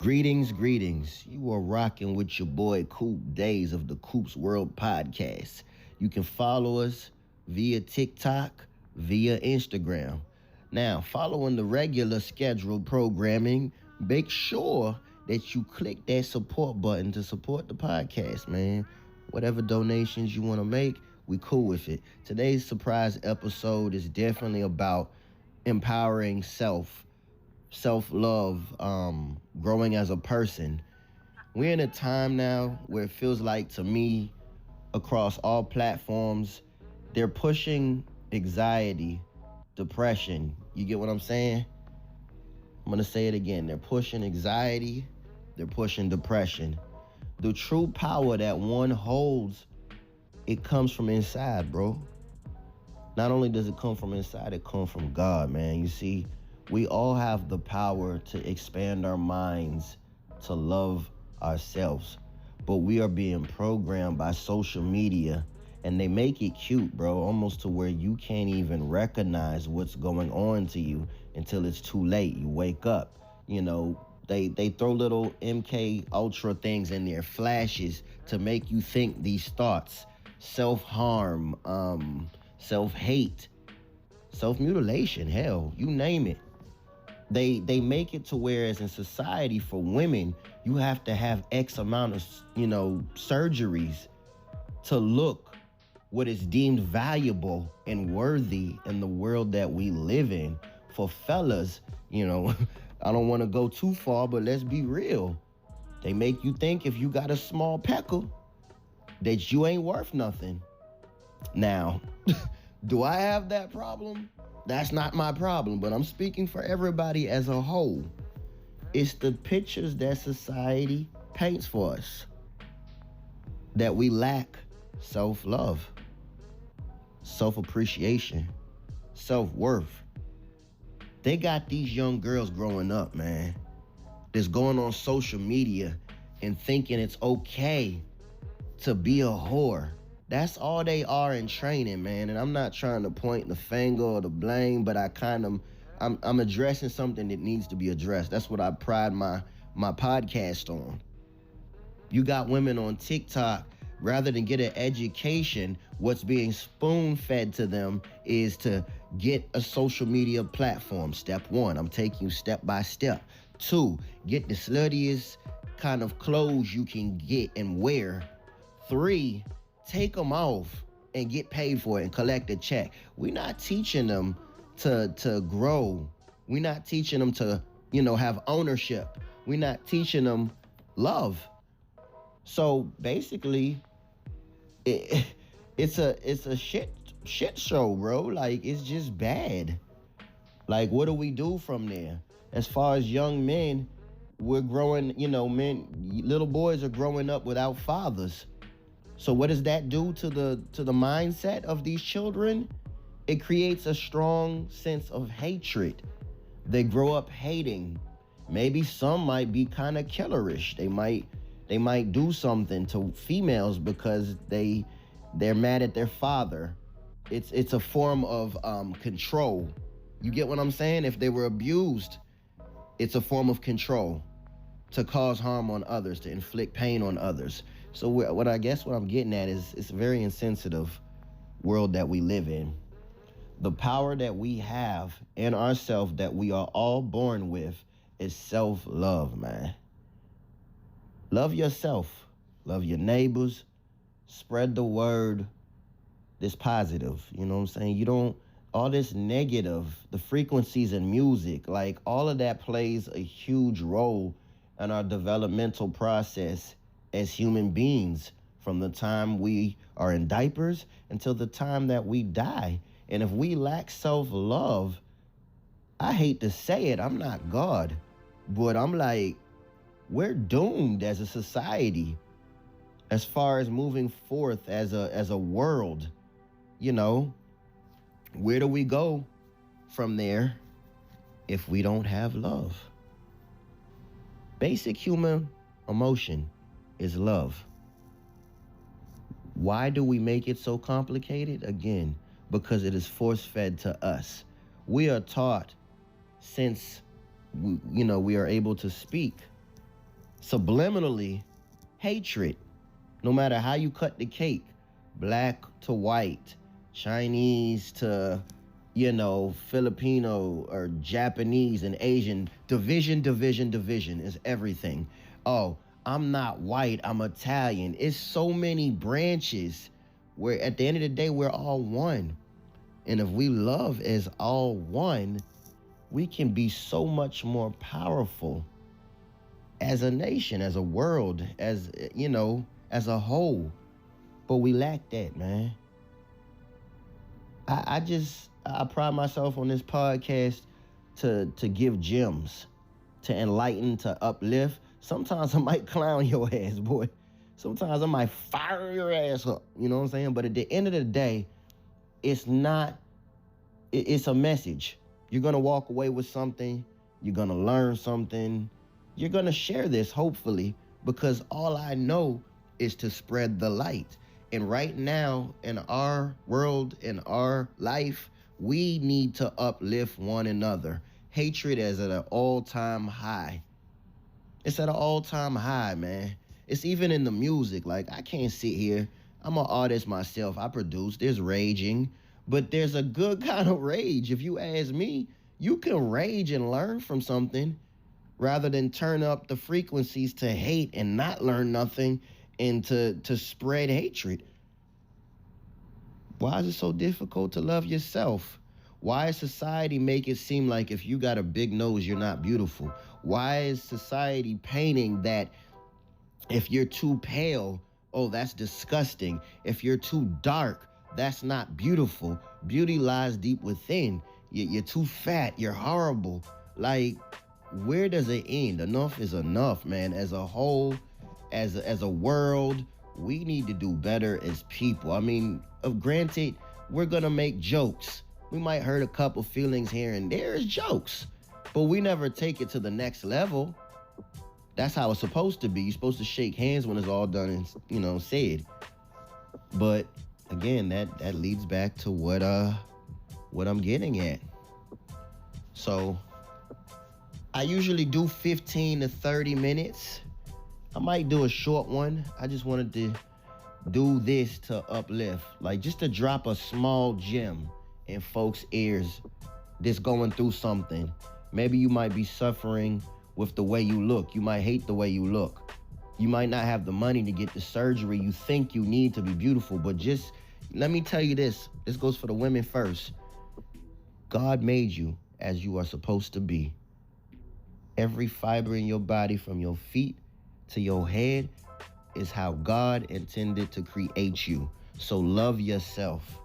Greetings, greetings. You are rocking with your boy Coop Days of the Coop's World Podcast. You can follow us via TikTok, via Instagram. Now, following the regular scheduled programming, make sure that you click that support button to support the podcast, man. Whatever donations you want to make, we cool with it. Today's surprise episode is definitely about empowering self-love, growing as a person. We're in a time now where it feels like, to me, across all platforms, they're pushing anxiety, depression. You get what I'm saying? I'm gonna say it again. They're pushing anxiety, they're pushing depression. The true power that one holds, it comes from inside, bro. Not only does it come from inside, it comes from God, man. You see, we all have the power to expand our minds, to love ourselves. But we are being programmed by social media, and they make it cute, bro, almost to where you can't even recognize what's going on to you until it's too late. You wake up, they throw little MK Ultra things in there, flashes, to make you think these thoughts. Self-harm, self-hate, self-mutilation, hell, you name it. They make it to where, as in society, for women, you have to have X amount of, surgeries to look what is deemed valuable and worthy in the world that we live in. For fellas, I don't want to go too far, but let's be real. They make you think if you got a small pecker that you ain't worth nothing. Now, do I have that problem? That's not my problem, but I'm speaking for everybody as a whole. It's the pictures that society paints for us, that we lack self-love, self-appreciation, self-worth. They got these young girls growing up, man, that's going on social media and thinking it's okay to be a whore. That's all they are in training, man. And I'm not trying to point the finger or the blame, but I'm addressing something that needs to be addressed. That's what I pride my podcast on. You got women on TikTok, rather than get an education, what's being spoon-fed to them is to get a social media platform. Step one, I'm taking you step by step. Two, get the sluttiest kind of clothes you can get and wear. Three, take them off and get paid for it and collect a check. We're not teaching them to grow. We're not teaching them to, have ownership. We're not teaching them love. So basically, it's a shit show, bro. Like, it's just bad. Like, what do we do from there? As far as young men, we're growing, little boys are growing up without fathers. So what does that do to the mindset of these children? It creates a strong sense of hatred. They grow up hating. Maybe some might be kind of killerish. They might do something to females because they're mad at their father. It's a form of control. You get what I'm saying? If they were abused, it's a form of control to cause harm on others, to inflict pain on others. So what I'm getting at is, it's a very insensitive world that we live in. The power that we have in ourselves, that we are all born with, is self-love, man. Love yourself. Love your neighbors. Spread the word that's positive. You know what I'm saying? All this negative, the frequencies in music, like all of that plays a huge role in our developmental process as human beings, from the time we are in diapers until the time that we die. And if we lack self-love, I hate to say it, I'm not God, but I'm like, we're doomed as a society as far as moving forth as a world. Where do we go from there if we don't have love? Basic human emotion is love. Why do we make it so complicated? Again, because it is force-fed to us. We are taught since we are able to speak Subliminally, hatred. No matter how you cut the cake, black to white, Chinese to, Filipino or Japanese and Asian, division, division, division is everything. Oh, I'm not white, I'm Italian. It's so many branches where at the end of the day, we're all one. And if we love as all one, we can be so much more powerful as a nation, as a world, as a whole. But we lack that, man. I pride myself on this podcast to give gems, to enlighten, to uplift. Sometimes I might clown your ass, boy. Sometimes I might fire your ass up. You know what I'm saying? But at the end of the day, it's a message. You're going to walk away with something. You're going to learn something. You're going to share this, hopefully, because all I know is to spread the light. And right now, in our world, in our life, we need to uplift one another. Hatred is at an all-time high. It's at an all-time high, man. It's even in the music. Like, I can't sit here. I'm an artist myself. I produce. There's raging. But there's a good kind of rage. If you ask me, you can rage and learn from something rather than turn up the frequencies to hate and not learn nothing and to spread hatred. Why is it so difficult to love yourself? Why does society make it seem like if you got a big nose, you're not beautiful? Why is society painting that if you're too pale, oh, that's disgusting. If you're too dark, that's not beautiful. Beauty lies deep within. You're too fat. You're horrible. Like, where does it end? Enough is enough, man. As a whole, as a world, we need to do better as people. I mean, granted, we're going to make jokes. We might hurt a couple feelings here and there as jokes, but we never take it to the next level. That's how it's supposed to be. You're supposed to shake hands when it's all done and, said. But again, that leads back to what I'm getting at. So I usually do 15 to 30 minutes. I might do a short one. I just wanted to do this to uplift, like just to drop a small gem in folks' ears that's going through something. Maybe you might be suffering with the way you look. You might hate the way you look. You might not have the money to get the surgery you think you need to be beautiful, but just let me tell you this. This goes for the women first. God made you as you are supposed to be. Every fiber in your body, from your feet to your head, is how God intended to create you. So love yourself.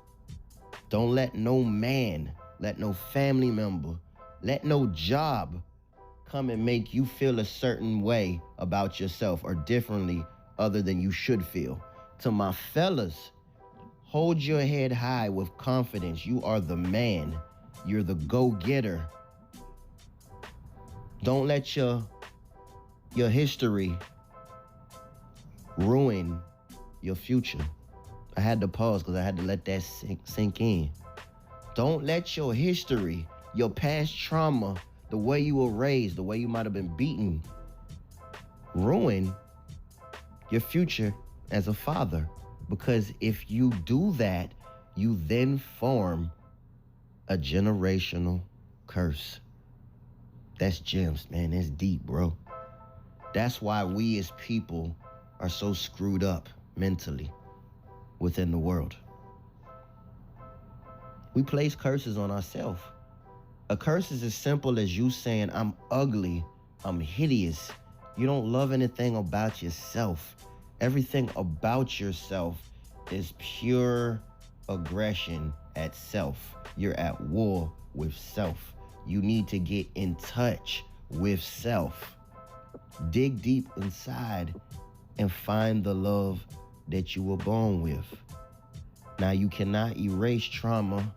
Don't let no man, let no family member, let no job come and make you feel a certain way about yourself or differently other than you should feel. To my fellas, hold your head high with confidence. You are the man. You're the go-getter. Don't let your history ruin your future. I had to pause because I had to let that sink in. Don't let your history, your past trauma, the way you were raised, the way you might have been beaten, ruin your future as a father. Because if you do that, you then form a generational curse. That's gems, man. That's deep, bro. That's why we as people are so screwed up mentally within the world. We place curses on ourselves. A curse is as simple as you saying, I'm ugly, I'm hideous. You don't love anything about yourself. Everything about yourself is pure aggression at self. You're at war with self. You need to get in touch with self. Dig deep inside and find the love that you were born with. Now, you cannot erase trauma,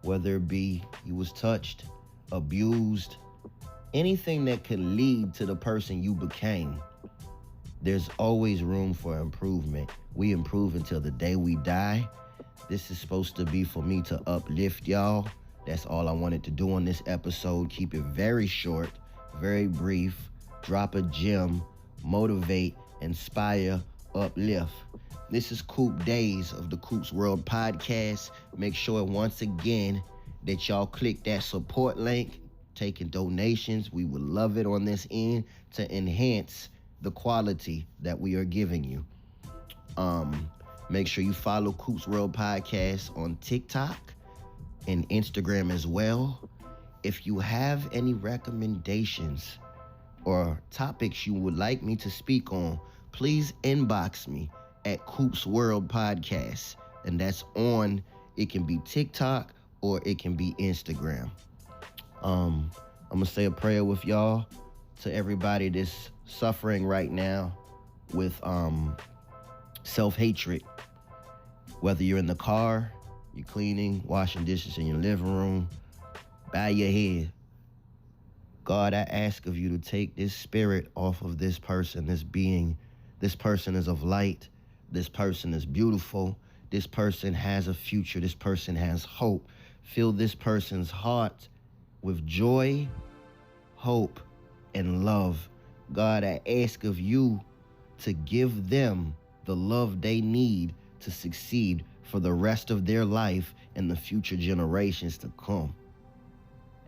whether it be you was touched, abused, anything that could lead to the person you became. There's always room for improvement. We improve until the day we die. This is supposed to be for me to uplift y'all. That's all I wanted to do on this episode. Keep it very short, very brief. Drop a gem motivate, inspire, uplift. This is Coop Days of the Coop's World Podcast. Make sure once again that y'all click that support link, taking donations. We would love it on this end to enhance the quality that we are giving you. Make sure you follow Coop's World Podcast on TikTok and Instagram as well. If you have any recommendations or topics you would like me to speak on, please inbox me at Coop's World Podcast. And that's on, it can be TikTok or it can be Instagram. I'm going to say a prayer with y'all to everybody that's suffering right now with self-hatred. Whether you're in the car, you're cleaning, washing dishes in your living room, bow your head. God, I ask of you to take this spirit off of this person, this being. This person is of light. This person is beautiful. This person has a future. This person has hope. Fill this person's heart with joy, hope, and love. God, I ask of you to give them the love they need to succeed for the rest of their life and the future generations to come.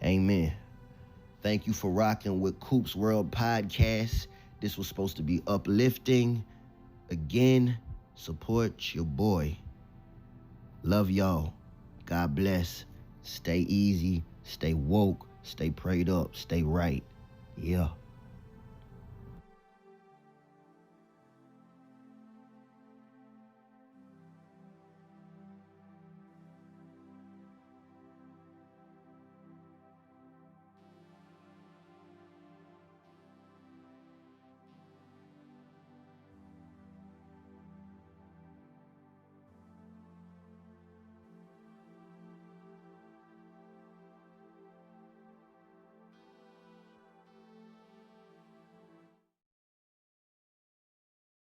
Amen. Thank you for rocking with Coop's World Podcast. This was supposed to be uplifting. Again, support your boy. Love y'all. God bless. Stay easy. Stay woke. Stay prayed up. Stay right. Yeah.